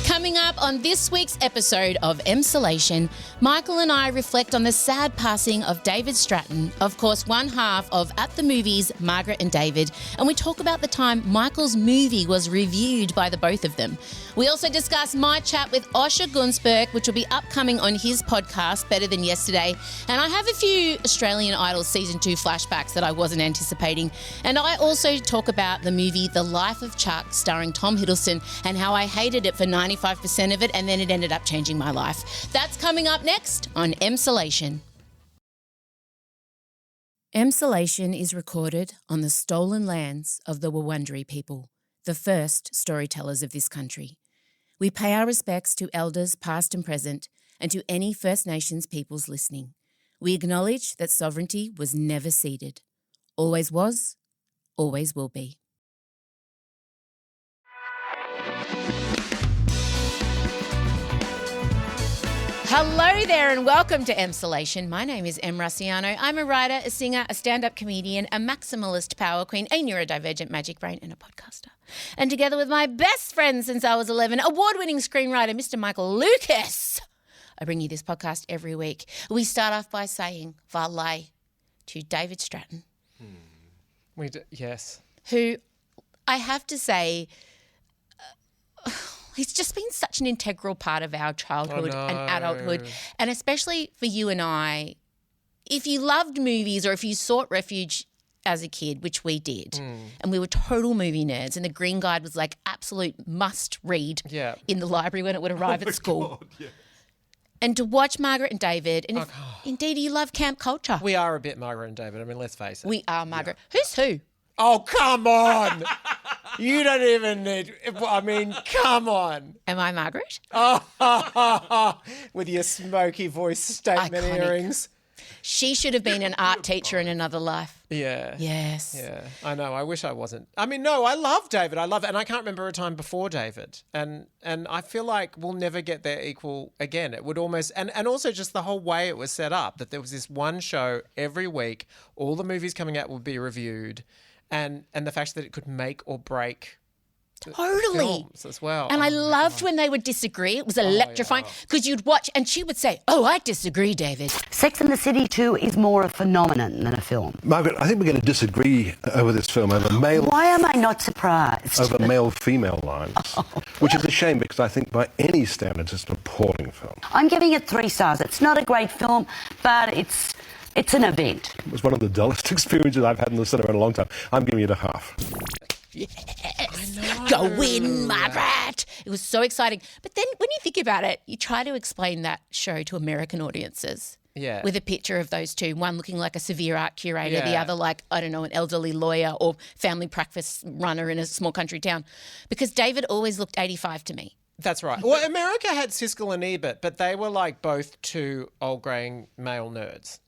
Coming up on this week's episode of Emsolation, Michael and I reflect on the sad passing of David Stratton, of course one half of At the Movies, Margaret and David, and we talk about the time Michael's movie was reviewed by the both of them. We also discuss my chat with Osher Gunsberg, which will be upcoming on his podcast, Better Than Yesterday, and I have a few Australian Idol Season 2 flashbacks that I wasn't anticipating, and I also talk about the movie The Life of Chuck, starring Tom Hiddleston, and how I hated it for 95% of it, and then it ended up changing my life. That's coming up next on Emsolation. Emsolation is recorded on the stolen lands of the Wurundjeri people, the first storytellers of this country. We pay our respects to elders past and present, and to any First Nations peoples listening. We acknowledge that sovereignty was never ceded. Always was, always will be. Hello there and welcome to Emsolation. My name is Em Rusciano. I'm a writer, a singer, a stand-up comedian, a maximalist power queen, a neurodivergent magic brain and a podcaster. And together with my best friend since I was 11, award-winning screenwriter Mr. Michael Lucas, I bring you this podcast every week. We start off by saying Valet to David Stratton. Yes. Who I have to say... he's just been such an integral part of our childhood and adulthood. And especially for you and I, if you loved movies or if you sought refuge as a kid, which we did, and we were total movie nerds, and The Green Guide was like absolute must read in the library when it would arrive at school. God, yeah. And to watch Margaret and David, and indeed you love camp culture. We are a bit Margaret and David. I mean, let's face it. We are Margaret. Yeah. Who's who? Oh, come on. You don't even need, I mean, come on. Am I Margaret? With your smoky voice statement earrings. She should have been an art teacher in another life. Yeah. Yes. Yeah. I know. I wish I wasn't. I mean, no, I love David. I love it. And I can't remember a time before David. And I feel like we'll never get there equal again. It would almost, and also just the whole way it was set up, that there was this one show every week, all the movies coming out would be reviewed. And the fact that it could make or break films as well. And I loved when they would disagree. It was electrifying because you'd watch and she would say, "Oh, I disagree, David." Sex and the City 2 is more a phenomenon than a film. Margaret, I think we're going to disagree over this film over male... Why am I not surprised? Over male-female lines, which is a shame because I think by any standards it's an appalling film. I'm giving it 3 stars. It's not a great film, but it's an event. It was one of the dullest experiences I've had in the cinema in a long time. I'm giving it a half. Yes. Go win, Margaret. It was so exciting. But then when you think about it, you try to explain that show to American audiences. Yeah. With a picture of those two, one looking like a severe art curator, the other like, I don't know, an elderly lawyer or family practice runner in a small country town. Because David always looked 85 to me. That's right. Well, America had Siskel and Ebert, but they were like both two old greying male nerds.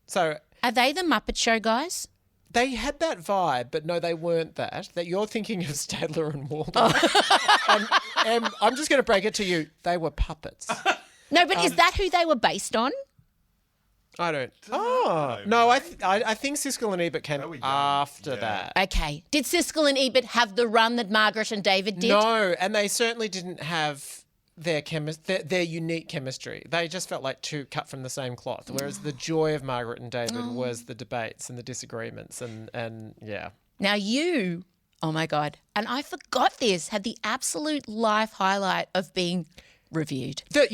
So are they the Muppet Show guys? They had that vibe, but no, they weren't that. That you're thinking of Stadler and Waldorf. And I'm just going to break it to you. They were puppets. No, but is that who they were based on? I don't. Oh no, I think Siskel and Ebert came after that. Okay. Did Siskel and Ebert have the run that Margaret and David did? No, and they certainly didn't have their unique chemistry. They just felt like two cut from the same cloth. Whereas the joy of Margaret and David was the debates and the disagreements and yeah. Now you, oh my God, and I forgot this, had the absolute life highlight of being reviewed. In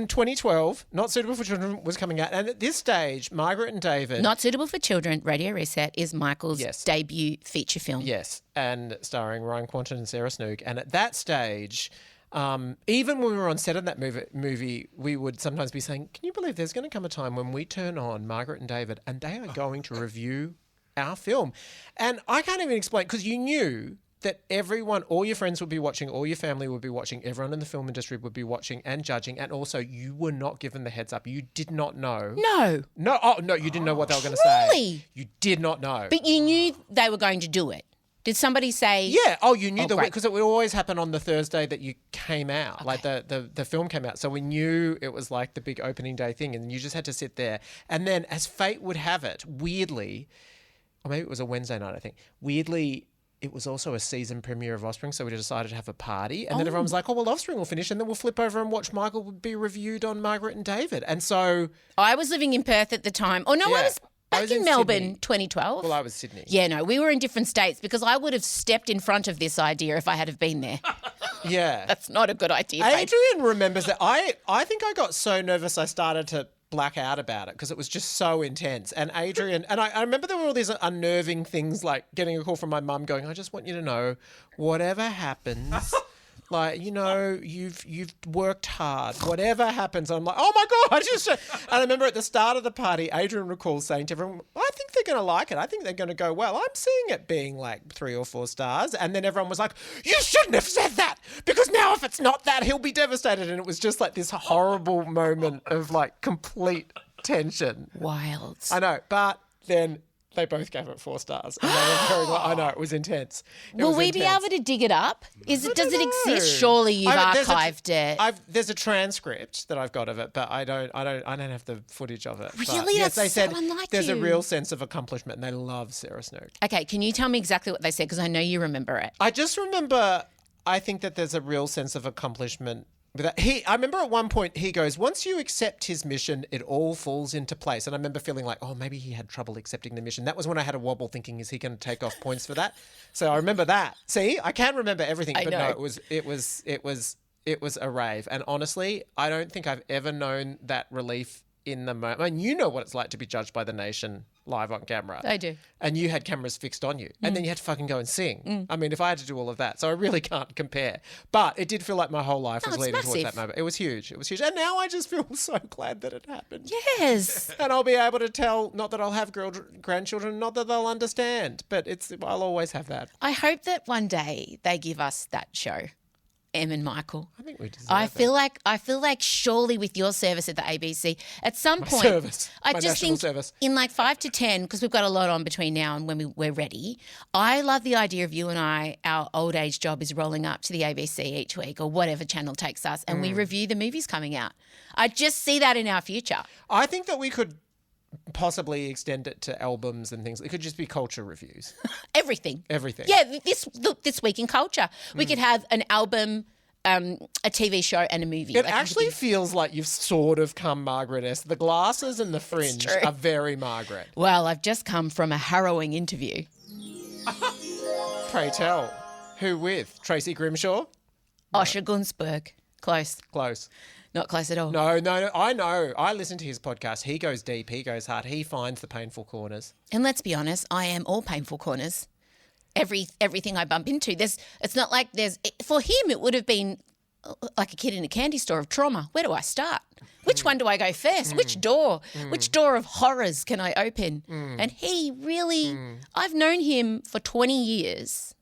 2012, Not Suitable for Children was coming out. And at this stage, Margaret and David... Not Suitable for Children, Radio Reset, is Michael's debut feature film. Yes, and starring Ryan Kwanten and Sarah Snook. And at that stage, even when we were on set of that movie, we would sometimes be saying, can you believe there's going to come a time when we turn on Margaret and David and they are going to review our film? And I can't even explain, because you knew that everyone, all your friends would be watching, all your family would be watching, everyone in the film industry would be watching and judging, and also you were not given the heads up. You did not know. No. No, you didn't know what they were going to say. Really? You did not know. But you knew they were going to do it. Did somebody say? Yeah. Oh, you knew because it would always happen on the Thursday that you came out, like the film came out. So we knew it was like the big opening day thing, and you just had to sit there. And then, as fate would have it, weirdly, or maybe it was a Wednesday night, I think, weirdly, it was also a season premiere of Offspring, so we decided to have a party. And then everyone was like, oh, well, Offspring will finish and then we'll flip over and watch Michael be reviewed on Margaret and David. And so... I was living in Perth at the time. Oh, no, Yeah. I was back in Melbourne, Sydney. 2012. Well, I was Sydney. Yeah, no, we were in different states because I would have stepped in front of this idea if I had have been there. Yeah. That's not a good idea. babe. Adrian remembers that. I think I got so nervous I started to black out about it because it was just so intense. And Adrian, and I remember there were all these unnerving things like getting a call from my mum going, I just want you to know, whatever happens, like, you know, you've worked hard, whatever happens. I'm like, oh my God. And I remember at the start of the party, Adrian recalls saying to everyone, I think they're going to like it. I think they're going to go well. I'm seeing it being like 3 or 4 stars. And then everyone was like, you shouldn't have said that because now if it's not that, he'll be devastated. And it was just like this horrible moment of like complete tension. Wild. I know. But then they both gave it 4 stars. And they were very, I know, it was intense. Will we be able to dig it up? Does it exist? Surely you've archived it. There's a transcript that I've got of it, but I don't have the footage of it. But Really? yes, That's they so said unlike there's a you. real sense of accomplishment, and they love Sarah Snook. Okay, can you tell me exactly what they said? Because I know you remember it. I just remember. I think that there's a real sense of accomplishment. I remember at one point he goes, once you accept his mission, it all falls into place. And I remember feeling like, oh, maybe he had trouble accepting the mission. That was when I had a wobble thinking, is he going to take off points for that? So I remember that. See, I can't remember everything, but no, it was a rave. And honestly, I don't think I've ever known that relief in the moment. I mean, you know what it's like to be judged by the nation live on camera. I do. And you had cameras fixed on you. And then you had to fucking go and sing. I mean, if I had to do all of that. So I really can't compare. But it did feel like my whole life was it's leading towards that massive. moment. It was huge. It was huge. And now I just feel so glad that it happened. Yes. And I'll be able to tell, not that I'll have grandchildren, not that they'll understand, but I'll always have that. I hope that one day they give us that show, Em and Michael. I think we deserve I it. feel like surely with your service at the ABC, at some point, service. I My just national think service. in like 5 to 10, because we've got a lot on between now and when we're ready. I love the idea of you and I. Our old age job is rolling up to the ABC each week or whatever channel takes us, and we review the movies coming out. I just see that in our future. I think that we could possibly extend it to albums and things. It could just be culture reviews. Everything. Everything. Yeah, this week in culture, we could have an album, a TV show, and a movie. It actually feels like you've sort of come Margaret-esque. The glasses and the fringe true. are very Margaret. Well, I've just come from a harrowing interview. Pray tell. Who with? Tracy Grimshaw? Osher Gunsberg. Close. Close. Not close at all. No, I know. I listen to his podcast. He goes deep. He goes hard. He finds the painful corners. And let's be honest, I am all painful corners. Everything I bump into. It's not like for him it would have been like a kid in a candy store of trauma. Where do I start? Which one do I go first? Which door? Which door of horrors can I open? And he really, I've known him for 20 years.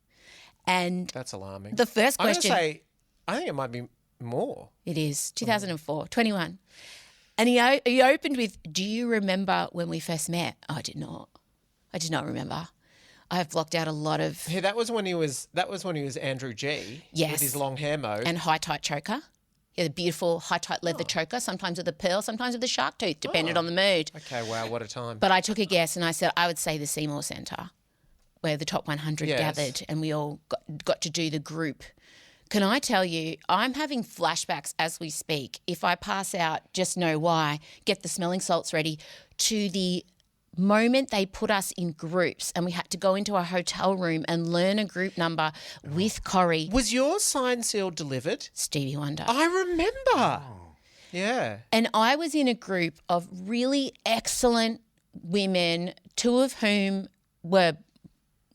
And That's alarming. the first I'm going question. to say, I think it might be more. It is 2004, 21. And he opened with, do you remember when we first met? Oh, I did not remember. I have blocked out a lot of Yeah, that was when he was Andrew G. Yes. With his long hair mode. and high tight choker. Yeah, the beautiful high tight leather choker, sometimes with a pearl, sometimes with a shark tooth, depended on the mood. Okay, wow, what a time. But I took a guess and I said I would say the Seymour Centre, where the top 100 Yes. gathered and we all got to do the group. Can I tell you, I'm having flashbacks as we speak. If I pass out, just know why. Get the smelling salts ready. To the moment they put us in groups and we had to go into a hotel room and learn a group number with Corrie, Was your sign sealed delivered? Stevie Wonder. I remember. Yeah. And I was in a group of really excellent women, 2 of whom were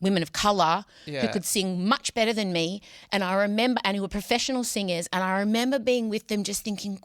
women of colour who Yeah. could sing much better than me. And I remember, and who were professional singers. And I remember being with them just thinking,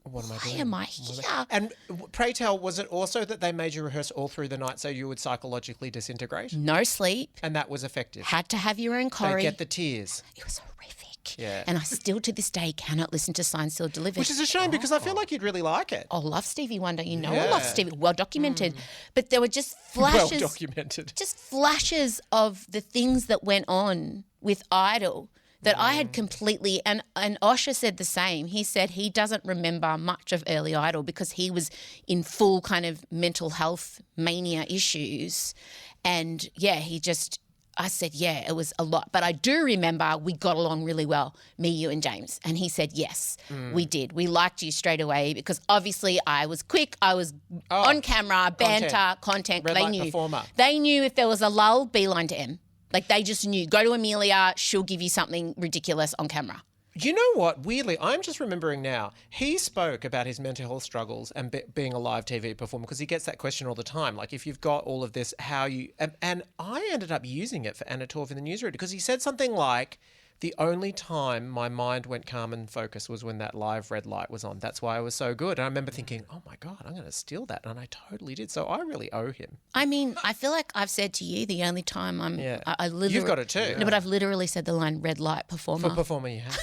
why am I here? And pray tell, was it also that they made you rehearse all through the night so you would psychologically disintegrate? No sleep. And that was effective. Had to have your own They Corrie. get the tears. It was horrific. Yeah. And I still to this day cannot listen to Signed, Sealed, Delivered. Which is a shame because I feel like you'd really like it. I love Stevie Wonder. You know I Yeah. love Stevie. Well documented. But there were just Well flashes. documented. Just flashes of the things that went on with Idol that I had completely, and Osher said the same. He said he doesn't remember much of early Idol because he was in full kind of mental health mania issues. And yeah, he just, I said, yeah, it was a lot. But I do remember we got along really well, me, you and James. And he said, yes, we did. We liked you straight away because obviously I was quick. I was on camera, banter, content. Red They light knew. performer. They knew if there was a lull, beeline to M. Like they just knew. Go to Amelia, she'll give you something ridiculous on camera. You know what? Weirdly, I'm just remembering now. He spoke about his mental health struggles and being a live TV performer because he gets that question all the time. Like, if you've got all of this, how you... And I ended up using it for Anna Torv in the newsreader because he said something like, the only time my mind went calm and focused was when that live red light was on. That's why I was so good. And I remember thinking, oh my God, I'm going to steal that. And I totally did. So I really owe him. I mean, I feel like I've said to you the only time I literally... You've got it too. No, but I've literally said the line red light performer. For performer, you have.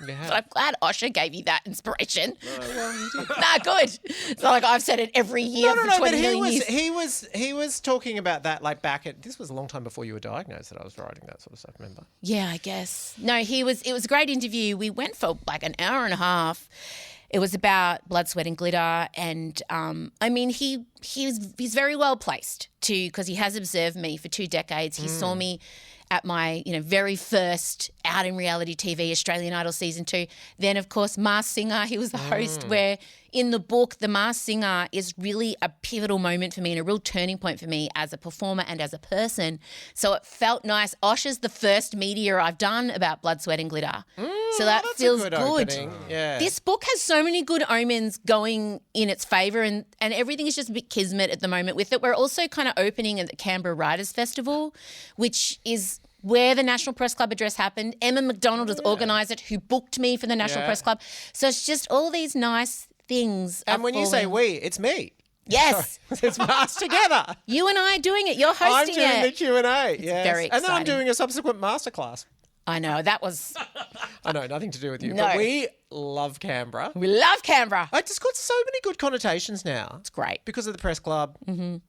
Yeah. But I'm glad Osher gave you that inspiration. Well, he did. Nah, good. It's not like I've said it every year for 20 million years. He was talking about that like back at, this was a long time before you were diagnosed that I was writing that sort of stuff, remember? Yeah, I guess. No, it was a great interview. We went for like an hour and a half. It was about blood, sweat and glitter. And I mean, he's very well placed because he has observed me for 2 decades. He saw me at my, very first out in reality TV, Australian Idol Season 2. Then, of course, Masked Singer. He was the host where in the book, The Masked Singer is really a pivotal moment for me and a real turning point for me as a performer and as a person. So it felt nice. Osher's the first media I've done about blood, sweat and glitter. So that feels good. Yeah. This book has so many good omens going in its favour and everything is just a bit kismet at the moment with it. We're also kind of opening at the Canberra Writers' Festival, which is where the National Press Club address happened. Emma McDonald has organised it, who booked me for the National Press Club. So it's just all these nice things. And when you say we, it's me. Yes. It's masked together. You and I are doing it. You're hosting it. I'm doing the Q&A. Yes. very And then I'm exciting. doing a subsequent masterclass. I know, that was... I know, nothing to do with you. No. But we love Canberra. We love Canberra. It's got so many good connotations now. It's great. Because of the press club.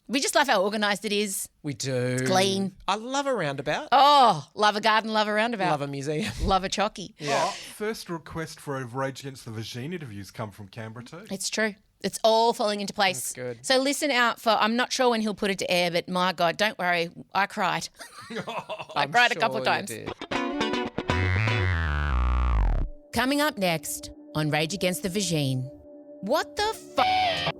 We just love how organised it is. We do. It's clean. I love a roundabout. Oh, love a garden, love a roundabout. Love a museum. Love a chocky. Yeah. First request for a Rage Against the Vagine interviews come from Canberra too. It's true. It's all falling into place. That's good. So listen out for, I'm not sure when he'll put it to air, but my God, don't worry. I cried. I cried a couple of times. You did. Coming up next on Rage Against the Vagine, what the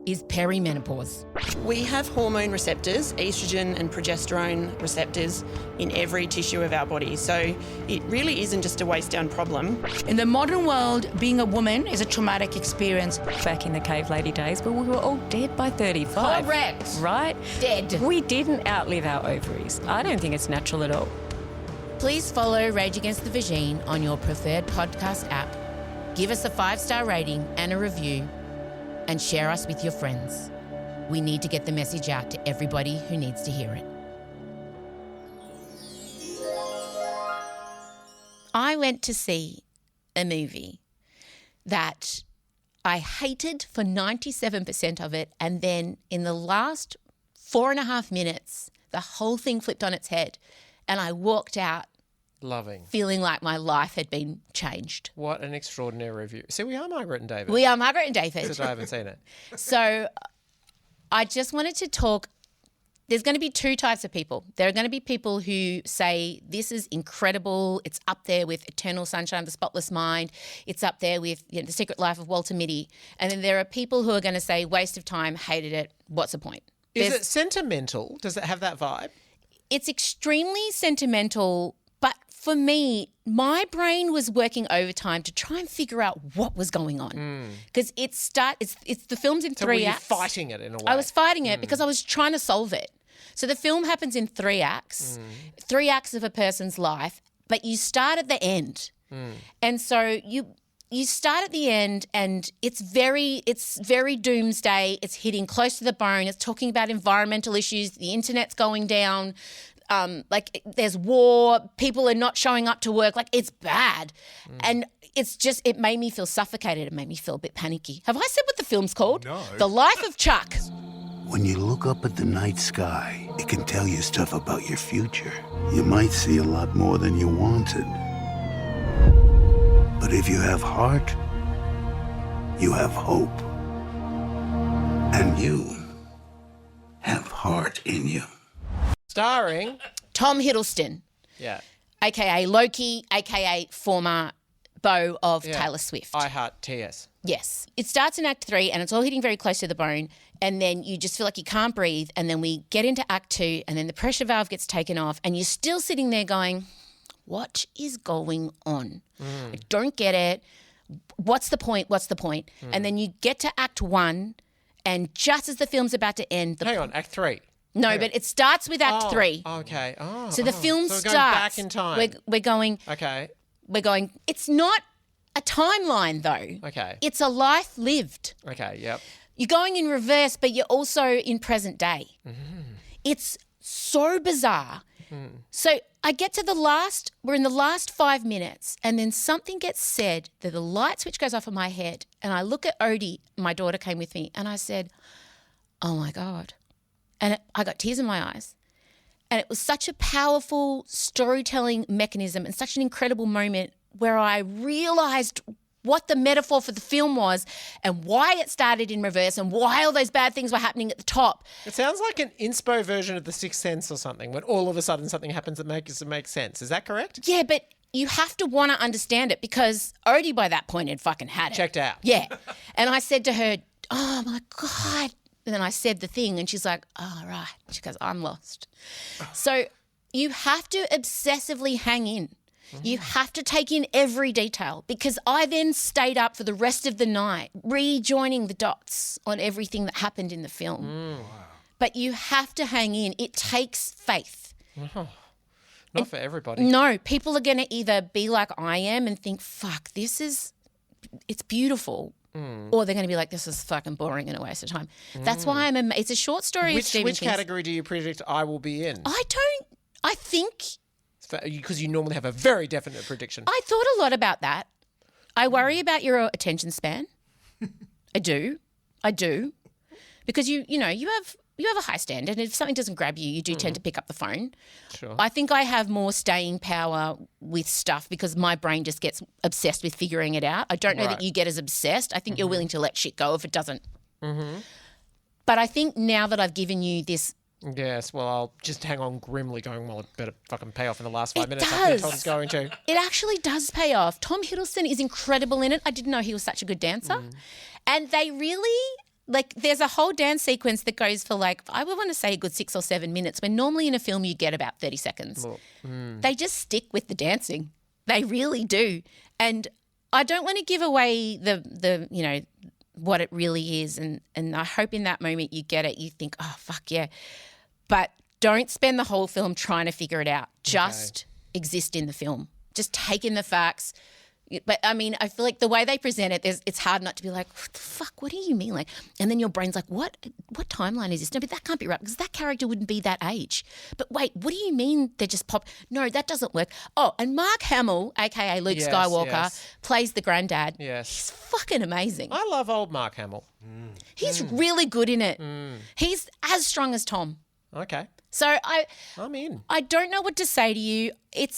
is perimenopause? We have hormone receptors, estrogen and progesterone receptors, in every tissue of our body. So it really isn't just a waist down problem. In the modern world, being a woman is a traumatic experience. Back in the cave lady days, but we were all dead by 35. Correct. Right? Dead. We didn't outlive our ovaries. I don't think it's natural at all. Please follow Rage Against the Vagine on your preferred podcast app. Give us a 5-star rating and a review, and share us with your friends. We need to get the message out to everybody who needs to hear it. I went to see a movie that I hated for 97% of it, and then in the last 4.5 minutes, the whole thing flipped on its head, and I walked out Loving. feeling like my life had been changed. What an extraordinary review. See, we are Margaret and David. We are Margaret and David. Except I haven't seen it. So I just wanted to talk. There's going to be 2 types of people. There are going to be people who say, this is incredible. It's up there with Eternal Sunshine of the Spotless Mind. It's up there with The Secret Life of Walter Mitty. And then there are people who are going to say, waste of time, hated it. What's the point? Is it sentimental? Does it have that vibe? It's extremely sentimental, but for me, my brain was working overtime to try and figure out what was going on. Because it's the film's in So 3 were you acts. fighting it in a way? I was fighting it because I was trying to solve it. So the film happens in 3 acts, 3 acts of a person's life, but you start at the end. And so you start at the end and it's very doomsday. It's hitting close to the bone. It's talking about environmental issues. The internet's going down. Like there's war. People are not showing up to work. Like it's bad. And it's just, it made me feel suffocated. It made me feel a bit panicky. Have I said what the film's called? No. The Life of Chuck. When you look up at the night sky, it can tell you stuff about your future. You might see a lot more than you wanted. But if you have heart, you have hope. And you have heart in you. Starring Tom Hiddleston, Yeah. a.k.a. Loki, a.k.a. former beau of Taylor Swift. I heart TS. Yes. It starts in Act 3 and it's all hitting very close to the bone, and then you just feel like you can't breathe, and then we get into Act 2 and then the pressure valve gets taken off and you're still sitting there going, what is going on? I don't get it. What's the point? What's the point? And then you get to Act 1 and just as the film's about to end... Hang on, Act 3. No, but it starts with Act 3. Okay. Oh, So the film so we're starts... going back in time. We're going... Okay. We're going... It's not a timeline, though. Okay. It's a life lived. Okay, yep. You're going in reverse, but you're also in present day. It's so bizarre. So I get to we're in the last 5 minutes, and then something gets said that the light switch goes off in my head, and I look at Odie, my daughter came with me, and I said, oh my God. And I got tears in my eyes. And it was such a powerful storytelling mechanism and such an incredible moment where I realised what the metaphor for the film was and why it started in reverse and why all those bad things were happening at the top. It sounds like an inspo version of The Sixth Sense or something, when all of a sudden something happens that makes it make sense. Is that correct? Yeah, but you have to want to understand it because Odie by that point had fucking had it. Checked out. Yeah. And I said to her, oh my God. And then I said the thing and she's like, oh, right. She goes, I'm lost. So you have to obsessively hang in. You have to take in every detail because I then stayed up for the rest of the night rejoining the dots on everything that happened in the film. But you have to hang in. It takes faith. Not for everybody. No, people are going to either be like I am and think, fuck, it's beautiful. Or they're going to be like, this is fucking boring and a waste of time. That's why it's a short story of Stephen Which King's. category do you predict I will be in? I think... Because you normally have a very definite prediction. I thought a lot about that. I worry about your attention span. I do. Because you have a high standard, and if something doesn't grab you, you do tend to pick up the phone. Sure. I think I have more staying power with stuff because my brain just gets obsessed with figuring it out. I don't know that you get as obsessed. I think you're willing to let shit go if it doesn't. But I think now that I've given you this... Yes, well, I'll just hang on grimly going, well, it better fucking pay off in the last 5 minutes. Does. I think Tom's going to. It actually does pay off. Tom Hiddleston is incredible in it. I didn't know he was such a good dancer. And they really, there's a whole dance sequence that goes for I would want to say a good 6 or 7 minutes, when normally in a film you get about 30 seconds. They just stick with the dancing. They really do. And I don't want to give away the what it really is. And I hope in that moment you get it. You think, oh, fuck yeah. But don't spend the whole film trying to figure it out. Just exist in the film. Just take in the facts. But, I mean, I feel like the way they present it, it's hard not to be like, what the fuck, what do you mean? And then your brain's like, what timeline is this? No, but that can't be right because that character wouldn't be that age. But wait, what do you mean they just pop? No, that doesn't work. Oh, and Mark Hamill, a.k.a. Luke Skywalker, plays the granddad. Yes. He's fucking amazing. I love old Mark Hamill. He's really good in it. He's as strong as Tom. Okay. So I'm in. I don't know what to say to you.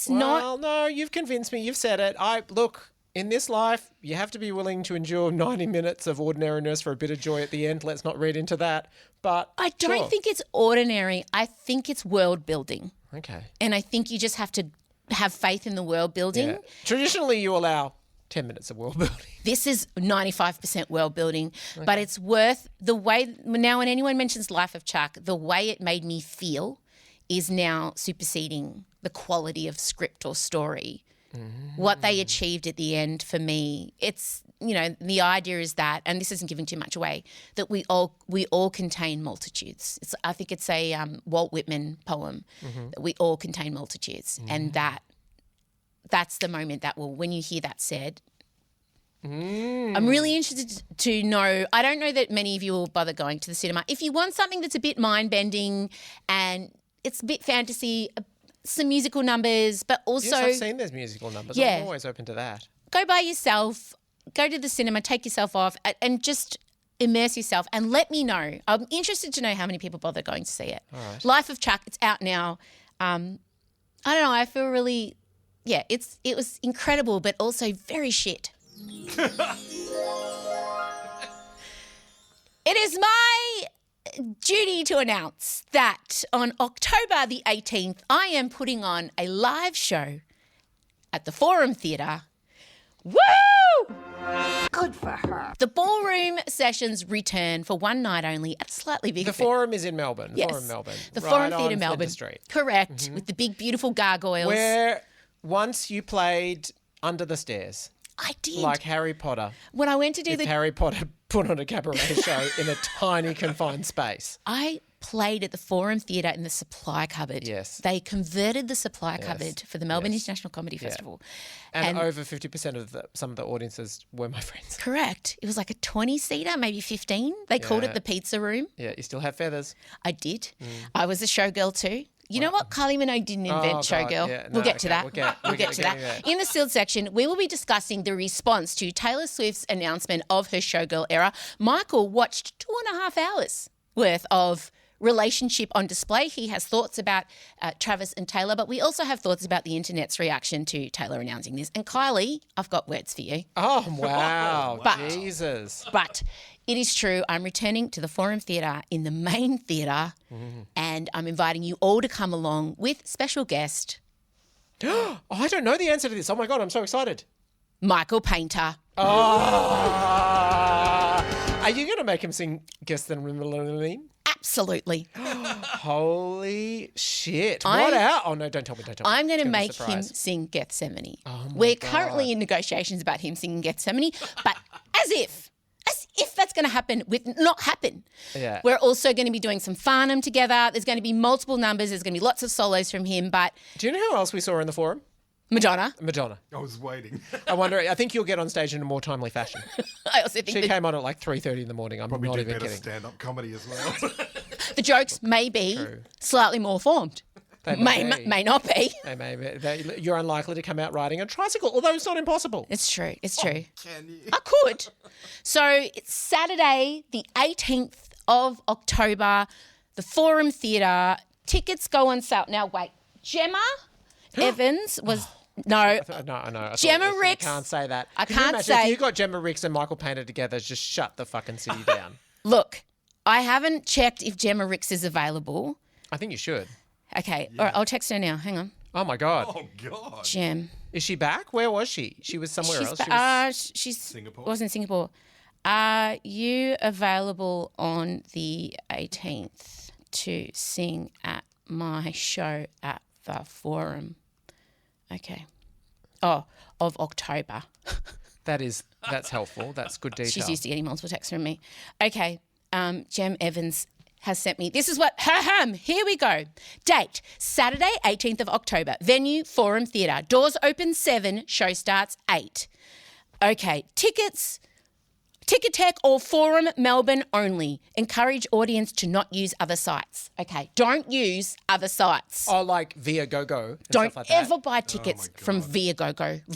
Well, no, you've convinced me. You've said it. Look, in this life, you have to be willing to endure 90 minutes of ordinariness for a bit of joy at the end. Let's not read into that. But I don't think it's ordinary. I think it's world building. Okay. And I think you just have to have faith in the world building. Yeah. Traditionally, you allow 10 minutes of world building. This is 95% world building, but it's worth the way. Now, when anyone mentions Life of Chuck, the way it made me feel is now superseding the quality of script or story. What they achieved at the end for me, it's, the idea is that, and this isn't giving too much away, that we all contain multitudes. I think it's a Walt Whitman poem, that we all contain multitudes, and that's the moment that when you hear that said, I'm really interested to know. I don't know that many of you will bother going to the cinema. If you want something that's a bit mind-bending and it's a bit fantasy, some musical numbers, but also... Yes, I've seen those musical numbers. Yeah. I'm always open to that. Go by yourself, go to the cinema, take yourself off and just immerse yourself and let me know. I'm interested to know how many people bother going to see it. All right. Life of Chuck, it's out now. I don't know, I feel really... Yeah, it was incredible, but also very shit. It is my duty to announce that on October the 18th, I am putting on a live show at the Forum Theatre. Woo! Good for her. The Ballroom Sessions return for one night only at a slightly bigger. The Forum is in Melbourne. Yes. Forum Melbourne. The right Forum on Theatre Flinders Melbourne. Street. Correct, with the big, beautiful gargoyles. Where once you played Under the Stairs, I did. like Harry Potter. When I went to do If Harry Potter put on a cabaret show in a tiny confined space. I played at the Forum Theatre in the supply cupboard. Yes. They converted the supply Yes. cupboard for the Melbourne Yes. International Comedy Festival. And over 50% of some of the audiences were my friends. Correct. It was like a 20-seater, maybe 15. They called it Yeah. the pizza room. Yeah, you still have feathers. I did. I was a showgirl too. You know what? Kylie Minogue didn't invent God, showgirl. yeah, We'll no, get to okay, that. we'll get to to that. that. In the sealed section, we will be discussing the response to Taylor Swift's announcement of her showgirl era. Michael watched 2.5 hours worth of relationship on display. He has thoughts about Travis and Taylor, but we also have thoughts about the internet's reaction to Taylor announcing this. And Kylie, I've got words for you. Oh, wow. But- Jesus. But it is true, I'm returning to the Forum Theatre in the main theatre, and I'm inviting you all to come along with special guest Oh, I don't know the answer to this. Oh, my God, I'm so excited. Michael Painter. Are you going to make him sing Guess the Rimmeline? Absolutely. Holy shit. I'm- What out? Oh, no, don't tell me. I'm going to It's gonna be a make him surprise. sing Gethsemane. Oh my We're God. currently in negotiations about him singing Gethsemane, but as if that's going to happen, with not happen. Yeah. We're also going to be doing some Farnham together. There's going to be multiple numbers. There's going to be lots of solos from him, but Do you know who else we saw in the Forum? Madonna. Madonna. I was waiting. I think you'll get on stage in a more timely fashion. I also think She that came on at like 3:30 in the morning. I'm Probably not do even better kidding. stand-up comedy as well. the jokes may be True. slightly more formed. They May not be. They may be. You're unlikely to come out riding a tricycle, although it's not impossible. It's true. It's true. Can you? I could. So it's Saturday, the 18th of October, the Forum Theatre. Tickets go on sale. Now, wait. Gemma Evans was... No. No. Gemma Ricks. You can't say that. I Can you can't imagine say- If you got Gemma Ricks and Michael Painter together, just shut the fucking city down. Look, I haven't checked if Gemma Ricks is available. I think you should. Okay. All right, I'll text her now. Hang on. Oh, my God. Oh, God. Gem. Is she back? Where was she? She was somewhere else. She's Singapore? was in Singapore. Are you available on the 18th to sing at my show at the Forum? Okay. Oh, of October. That's helpful. That's good detail. She's used to getting multiple texts from me. Okay. Gem Evans has sent me. This is what. Here we go. Date: Saturday, 18th of October. Venue: Forum Theatre. Doors open 7. Show starts 8. Okay. Tickets. Ticketek or Forum Melbourne only. Encourage audience to not use other sites. Okay. Don't use other sites. Oh, like via GoGo. Don't stuff like that? ever buy tickets from via GoGo. Is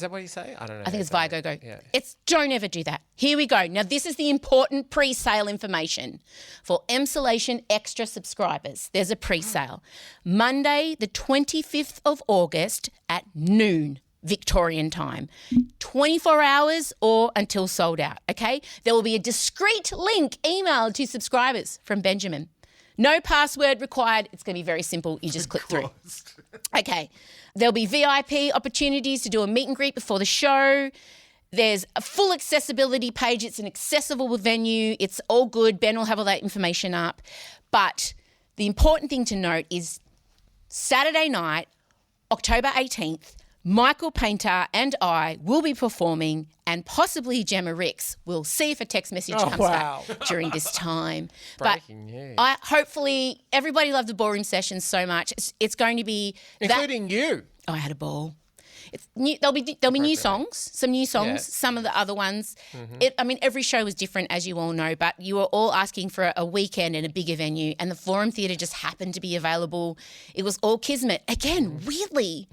that what you say? I don't know. I think it's via GoGo. Yeah. Don't ever do that. Here we go. Now, this is the important pre-sale information for Emsolation Extra subscribers. There's a pre-sale. Monday, the 25th of August at noon. Victorian time, 24 hours or until sold out, okay? There will be a discreet link emailed to subscribers from Benjamin. No password required. It's going to be very simple. You just click through. Okay. There'll be VIP opportunities to do a meet and greet before the show. There's a full accessibility page. It's an accessible venue. It's all good. Ben will have all that information up. But the important thing to note is Saturday night, October 18th, Michael Painter and I will be performing, and possibly Gemma Ricks. We'll see if a text message comes back during this time. Breaking news. Hopefully everybody loved the Ballroom Sessions so much. It's going to be Including you. I had a ball. It's new, there'll be new songs, some new songs, Yeah. some of the other ones. Every show was different, as you all know, but you were all asking for a weekend in a bigger venue, and the Forum Theatre just happened to be available. It was all kismet. Again, weirdly,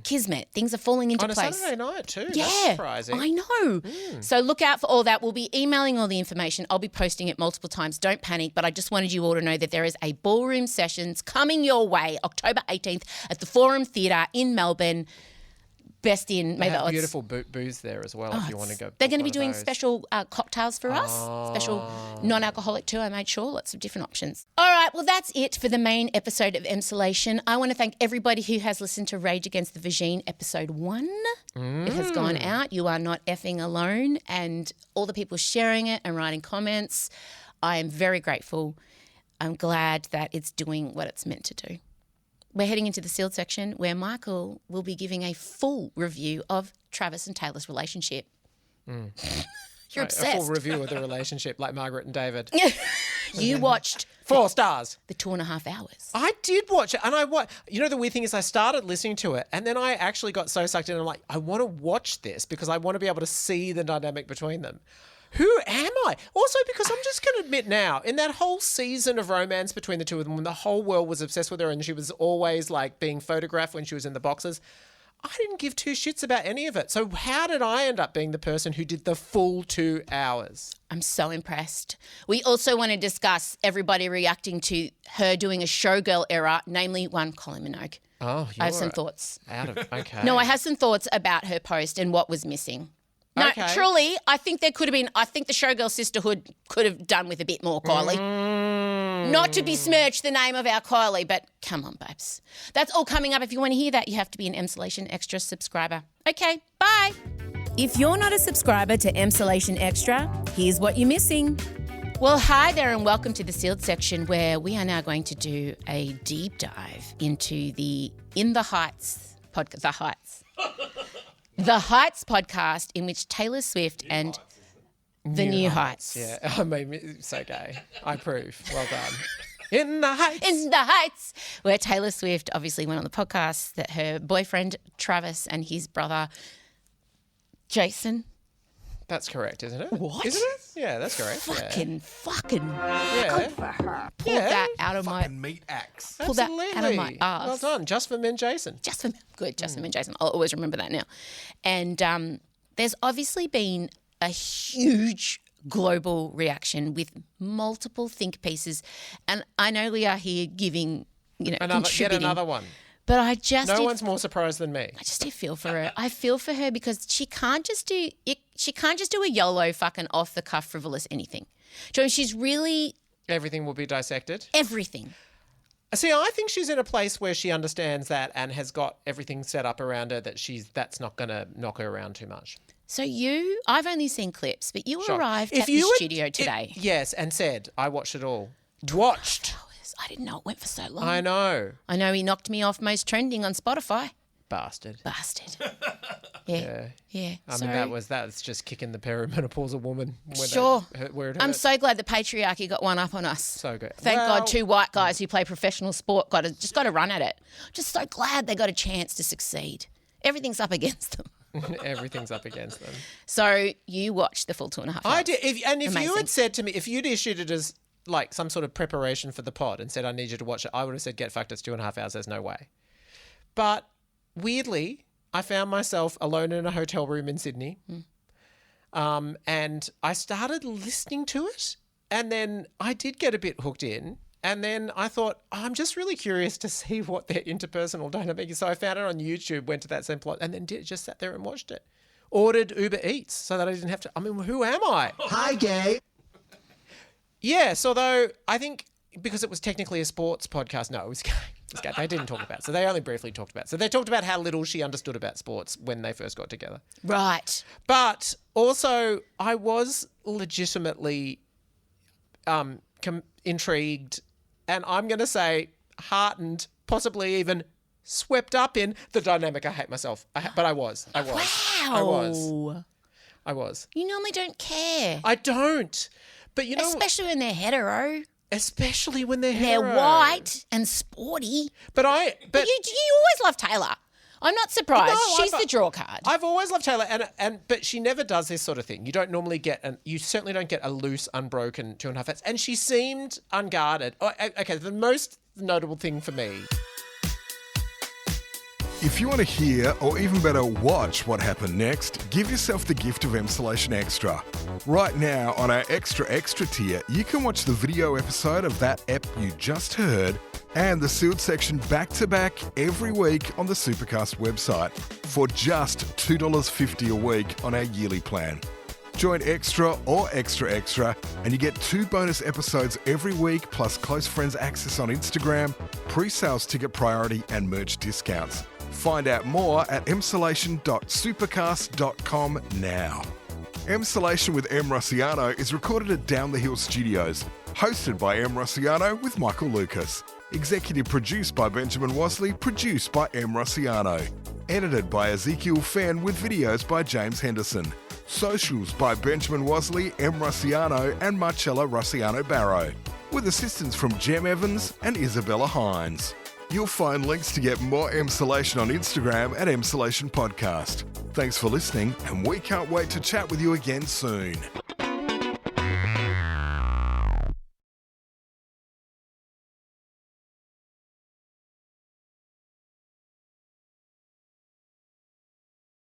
kismet. Things are falling into On a place. Saturday night too. Yeah, That's surprising. I know. So look out for all that. We'll be emailing all the information. I'll be posting it multiple times. Don't panic, but I just wanted you all to know that there is a Ballroom Sessions coming your way October 18th at the Forum Theatre in Melbourne. best in. They Maybe have it's beautiful booze there as well if you want to go. They're going to one be of doing those. special cocktails for us, special non-alcoholic too. I made sure lots of different options. All right, well, that's it for the main episode of Emsolation. I want to thank everybody who has listened to Rage Against the Vagine episode 1. It has gone out. You are not effing alone. And all the people sharing it and writing comments, I am very grateful. I'm glad that it's doing what it's meant to do. We're heading into the sealed section where Michael will be giving a full review of Travis and Taylor's relationship. You're obsessed. A full review of the relationship like Margaret and David. You watched 4 stars. the 2.5 hours. I did watch it, and you know the weird thing is I started listening to it, and then I actually got so sucked in. I'm like, I want to watch this because I want to be able to see the dynamic between them. Who am I? Also, because I'm just going to admit now, in that whole season of romance between the two of them, when the whole world was obsessed with her and she was always like being photographed when she was in the boxes, I didn't give 2 shits about any of it. So how did I end up being the person who did the full 2 hours? I'm so impressed. We also want to discuss everybody reacting to her doing a showgirl era, namely one Colin Minogue. Oh, I have some thoughts. Okay. No, I have some thoughts about her post and what was missing. No, Okay. truly, I think there could have been, I think the Showgirl Sisterhood could have done with a bit more, Kylie. Not to besmirch the name of our Kylie, but come on, babes. That's all coming up. If you want to hear that, you have to be an Emsolation Extra subscriber. Okay, bye. If you're not a subscriber to Emsolation Extra, here's what you're missing. Well, hi there and welcome to the sealed section where we are now going to do a deep dive into the In the Heights podcast. The Heights. The Heights podcast, in which Taylor Swift and the New Heights. Yeah, I mean, it's so gay. I approve. Well done. In the Heights. In the Heights, where Taylor Swift obviously went on the podcast that her boyfriend Travis and his brother Jason. That's correct, isn't it? What? Isn't it? Yeah, that's correct. Fucking Yeah. good for her. Pulled that out of my Fucking meat axe. pulled that out of my Absolutely. ass. Well done. Just for men, Jason. Just for men, Jason. I'll always remember that now. And there's obviously been a huge global reaction with multiple think pieces, and I know we are here giving, Yet contributing. another one. But I just No one's more surprised than me. I just do feel for her. I feel for her because she can't just do it. She can't just do a YOLO fucking off the cuff frivolous anything. Do you know, she's really Everything will be dissected. everything. See, I think she's in a place where she understands that and has got everything set up around her that that's not going to knock her around too much. So I've only seen clips, but you Sure. arrived If at the you had- studio today. Yes, and said, I watched it all. Watched. Hours. I didn't know it went for so long. I know. I know he knocked me off most trending on Spotify. Bastard. Bastard. Yeah. I Sorry. mean, that's just kicking the perimenopausal woman. Sure. Where it I'm hurts. so glad the patriarchy got one up on us. So good. Thank Well- God 2 white guys who play professional sport got to run at it. Just so glad they got a chance to succeed. Everything's up against them. Everything's up against them. So you watched the full 2.5 hours. I did. If you Amazing. had said to me, if you'd issued it as like some sort of preparation for the pod and said, I need you to watch it, I would have said, get fucked, it's 2.5 hours, there's no way. But weirdly, I found myself alone in a hotel room in Sydney. And I started listening to it. And then I did get a bit hooked in. And then I thought, I'm just really curious to see what their interpersonal dynamic is. So I found it on YouTube, went to that same plot, and then just sat there and watched it. Ordered Uber Eats so that I didn't have to. I mean, who am I? Hi, gay. Yes, although I think because it was technically a sports podcast, no, it was gay. They didn't talk about it. So they only briefly talked about it. So they talked about how little she understood about sports when they first got together. Right. But also, I was legitimately intrigued, and I'm going to say heartened, possibly even swept up in the dynamic. I hate myself, but I was. Wow. I was. You normally don't care. I don't. But you know, Especially when they're hetero. especially when they're They're hetero. white and sporty. But But you always love Taylor. I'm not surprised. No, She's the draw card. I've always loved Taylor, but she never does this sort of thing. You don't normally you certainly don't get a loose, unbroken 2.5 hours. And she seemed unguarded. Oh, okay, the most notable thing for me. If you want to hear, or even better, watch what happened next, give yourself the gift of Emsolation Extra. Right now, on our Extra Extra tier, you can watch the video episode of that ep you just heard, and the sealed section back-to-back every week on the Supercast website for just $2.50 a week on our yearly plan. Join Extra or Extra Extra and you get 2 bonus episodes every week plus close friends access on Instagram, pre-sales ticket priority and merch discounts. Find out more at emsolation.supercast.com now. Emsolation with M. Rossiano is recorded at Down the Hill Studios, hosted by M. Rossiano with Michael Lucas. Executive produced by Benjamin Wasley, produced by M. Rossiano. Edited by Ezekiel Fenn with videos by James Henderson. Socials by Benjamin Wasley, M. Rossiano and Marcella Rossiano Barrow. With assistance from Jem Evans and Isabella Hines. You'll find links to get more Emsolation on Instagram at Emsolation Podcast. Thanks for listening and we can't wait to chat with you again soon.